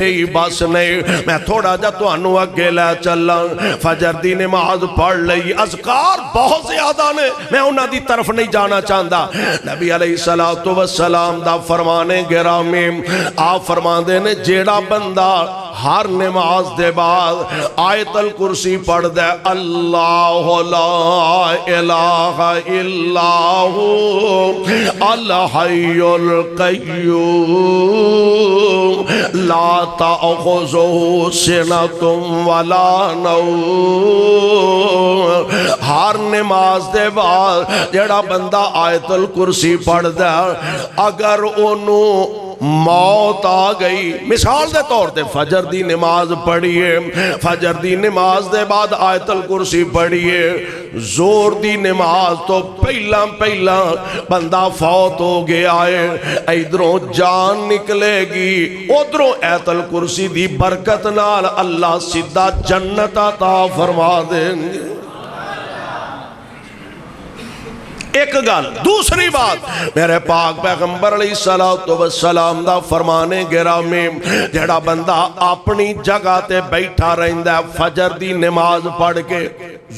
ہی بس نہیں، میں تھوڑا جا تو انو اگے لے چلا۔ فجر دی نماز پڑھ لئی، اذکار بہت زیادہ نے، میں انہاں دی طرف نہیں جانا چاہتا۔ نبی علیہ السلام دا فرمانے گرامی، آپ فرماندے نے جیڑا بندہ ہر نماز دے بعد آیت الکرسی پڑھ دے، اللہ لا الہ الا ہو الحی القیوم لا تأخذہ سنۃ ولا نوم، ہر نماز دے بعد جیڑا بندہ آیت الکرسی پڑھ دے، اگر انہوں موت آ گئی، مثال دے طور تے فجر دی نماز پڑھیے، فجر دی نماز دے بعد آیت الکرسی پڑھیے، زور دی نماز تو پہلا بندہ فوت ہو گیا ہے، ادھروں جان نکلے گی، ادھروں آیت الکرسی دی برکت نال اللہ سیدھا جنت عطا فرما دیں گے۔ ایک گل، دوسری بات میرے پاک پیغمبر علیہ السلام دا فرمانے گرامی، جڑا بندہ اپنی جگہ تے بیٹھا رہندا ہے فجر دی نماز پڑھ کے،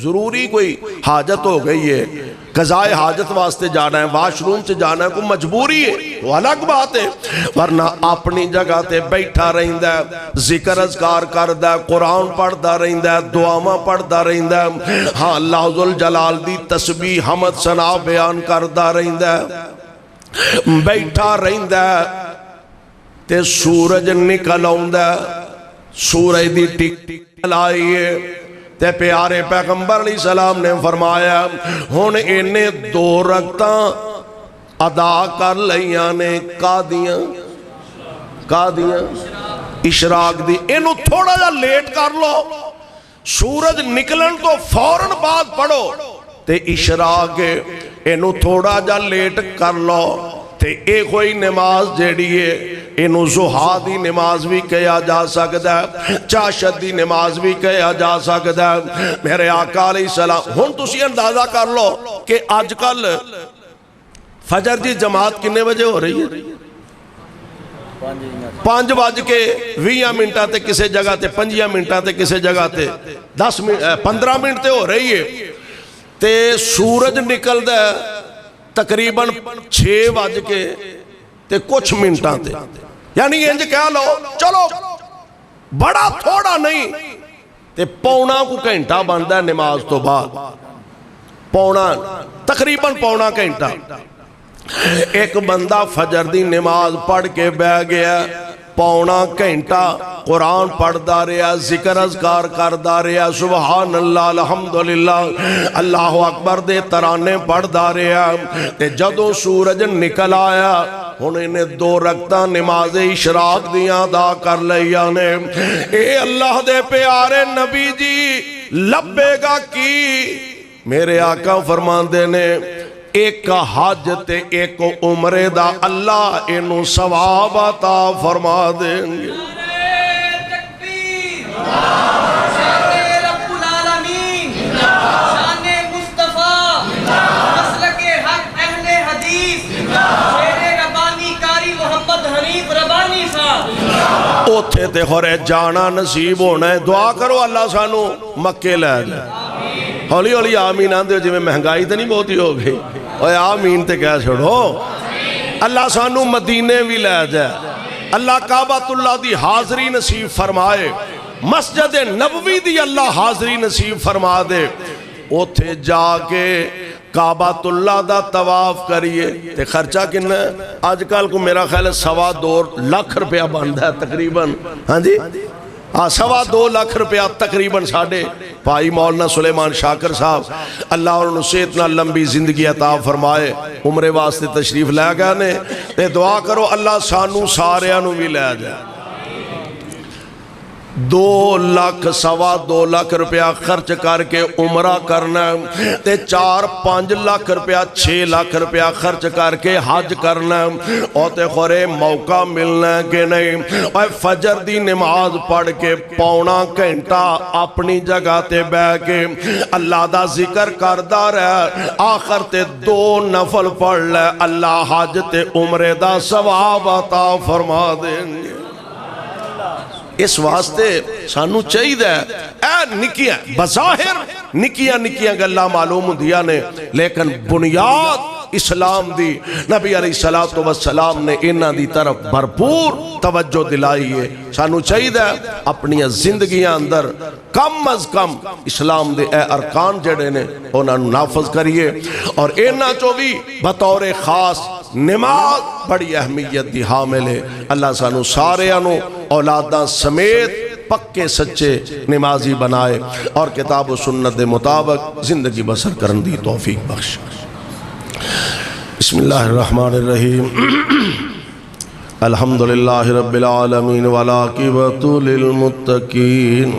ضروری کوئی حاجت ہو گئی ہے، قضاء حاجت واسطے جانا ہے، واش روم سے جانا ہے، کوئی مجبوری ہے تو الگ بات ہے، ورنہ اپنی جگہ تے بیٹھا رہندا ہے، ذکر اذکار کردا ہے، قرآن پڑھدا رہندا ہے، دعاواں پڑھدا رہندا ہے، ہاں اللہ ذوالجلال دی تسبیح حمد ثنا بیان کردا رہندا ہے، بیٹھا رہندا ہے تے سورج نکل آوندا ہے، سورج دی ٹک ٹک لائیے تے پیارے پیغمبر علیہ السلام نے فرمایا ہن انہیں 2 رکعتاں ادا کر لیاں نے، کا دیاں اشراق دی، انہوں تھوڑا جا لیٹ کر لو، سورج نکلن تو فوراً بعد پڑھو، تے اشراق انہوں تھوڑا جا لیٹ کر لو، تے ایک ہوئی نماز جیڑی ہے انہوں ضحیٰ دی نماز بھی کہا جا سکتا ہے، چاشت دی نماز بھی کہا جا سکتا ہے۔ میرے آقا علیہ السلام ہن تسی اندازہ کر لو کہ آج کل فجر دی جماعت کنے بجے ہو رہی ہے؟ 5 بج کے 20 منٹاں تے کسے جگہ تے 5 منٹاں تے کسے جگہ تے 15 منٹ تے ہو رہی ہے، تے سورج نکل دے تقریباً 6 بج کے تے کچھ منٹاں تے، یعنی انج کہہ لو چلو بڑا تھوڑا نہیں تے پونا کو گھنٹہ بندا ہے نماز تو بعد، تقریباً پونا گھنٹہ، ایک بندہ فجر دی نماز پڑھ کے بیٹھ گیا، پونا گھنٹہ قرآن پڑھدا رہا، ذکر اذکار کردا رہا، سبحان اللہ الحمدللہ اللہ اکبر دے ترانے پڑھدا رہا، تے جدوں سورج نکل آیا ہن انہیں 2 رکعتاں نماز اشراق دیاں ادا کر لیا نے۔ اے اللہ دے پیارے نبی جی لبے گا کی، میرے آقا فرماندے نے ایک حج تے ایک عمرے دا اللہ انہوں ثواب عطا فرما دیں گے۔ اوتھے تے خورے جانا نصیب ہونا ہے، دعا کرو اللہ سانو مکے لے جائے، ہولی ہولی آمین آندے جو میں مہنگائی تے نہیں بہت ہی ہو گئی، اوہ آمین تے کہہ چھوڑو، اللہ سانو مدینے بھی لے جائے، اللہ کعبۃ اللہ دی حاضری نصیب فرمائے، مسجد نبوی دی اللہ حاضری نصیب فرما دے، اوتھے جا کے کعبۃ اللہ دا طواف کریے، تے خرچہ کنا ہے؟ آج کل کو میرا خیال ہے 2.25 لاکھ روپیہ بندہ ہے تقریباً، ہاں جی 2.25 لاکھ روپیہ تقریباً ساڑھے بھائی مولانا سلیمان شاکر صاحب اللہ انہوں سے اتنا لمبی زندگی عطا فرمائے، عمرے واسطے تشریف لے گئے نے، تے دعا کرو اللہ سانو سارے انہوں بھی لے جائے۔ 2 لاکھ 2.25 لاکھ روپیہ خرچ کر کے عمرہ کرنا ہے، تے 4-5 لاکھ روپیہ 6 لاکھ روپیہ خرچ کر کے حج کرنا ہے، اور تے خورے موقع ملنا ہے کہ نہیں، اور فجر دی نماز پڑھ کے پونا گھنٹہ اپنی جگہ تے بیٹھ کے اللہ دا ذکر کردا رہے، آخر تے 2 نفل پڑھ لے، اللہ حج تے عمرے دا ثواب عطا فرما دیں گے۔ اس واسطے سانو چاہیے اے نکیاں بظاہر نکیاں گلاں معلوم ہوندیاں نے لیکن بنیاد اسلام دی نبی علیہ السلام نے انہاں دی طرف بھرپور توجہ دلائی ہے. سانو چاہیے اپنی زندگیاں اندر کم از کم اسلام دے اے ارکان جڑے نے انہاں نو نافذ کریے اور انہاں چو بھی بطور خاص نماز بڑی اہمیت دی حامل ہے. اللہ سانو سارے انو اولاداں سمیت پکے سچے نمازی بنائے اور کتاب و سنت دے مطابق زندگی بسر کرن دی توفیق بخش. بسم اللہ الرحمن الرحیم الحمدللہ رب العالمین والعاقبۃ للمتقین